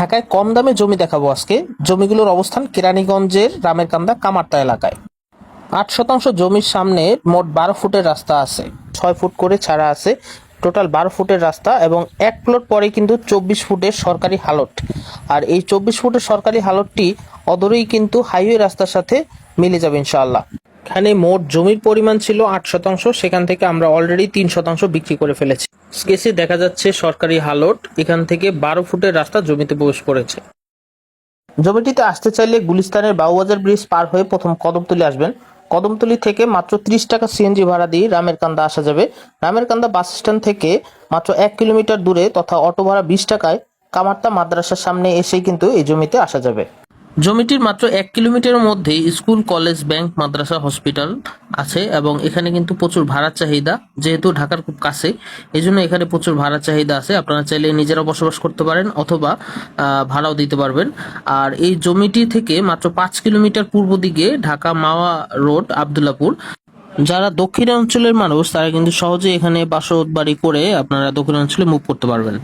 ঢাকায় কম দামে জমি দেখাবো আজকে। জমিগুলোর অবস্থান কেরানীগঞ্জের রামেরকান্দা কামারতা এলাকায়। 8 শতাংশ জমির সামনে মোট 12 ফুটের রাস্তা আছে, 6 ফুট করে ছাড়া আছে, টোটাল 12 ফুটের রাস্তা এবং এক প্লট পরে কিন্তু 24 ফুটের সরকারি হালট। আর এই 24 ফুটের সরকারি হালটটি অদূরেই কিন্তু হাইওয়ে রাস্তার সাথে মিলে যাবে ইনশাআল্লাহ। এখানে মোট জমির পরিমাণ ছিল 8 শতাংশ, সেখান থেকে আমরা অলরেডি 3 শতাংশ বিক্রি করে ফেলেছি। স্কেচে দেখা যাচ্ছে সরকারি হালট, এখান থেকে 12 ফুটের রাস্তা জমিতে প্রবেশ করেছে। জমিটিতে আসতে চাইলে গুলিস্তানের বাবুবাজার ব্রিজ পার হয়ে প্রথম কদমতলী আসবেন। কদমতলী থেকে মাত্র 30 টাকা সিএনজি ভাড়া দিয়ে রামেরকান্দা আসা যাবে। রামেরকান্দা বাস স্ট্যান্ড থেকে মাত্র 1 কিলোমিটার দূরে তথা অটো ভাড়া 20 টাকায় কামারতা মাদ্রাসার সামনে এসেই কিন্তু এই জমিতে আসা যাবে। জমিটির মাত্র 1 কিলোমিটারের মধ্যে স্কুল, কলেজ, ব্যাংক, মাদ্রাসা, হসপিটাল আছে এবং এখানে কিন্তু প্রচুর ভাড়ার চাহিদা, যেহেতু ঢাকার খুব কাছে এই জন্য এখানে প্রচুর ভাড়ার চাহিদা আছে। আপনারা চাইলে নিজেরা বসবাস করতে পারেন অথবা ভাড়াও দিতে পারবেন। আর এই জমিটি থেকে মাত্র 5 কিলোমিটার পূর্ব দিকে ঢাকা মাওয়া রোড, আবদুল্লাপুর। যারা দক্ষিণ অঞ্চলের মানুষ তারা কিন্তু সহজে এখানে বাসা বাড়ি করে আপনারা দক্ষিণ অঞ্চলে মুভ করতে পারবেন।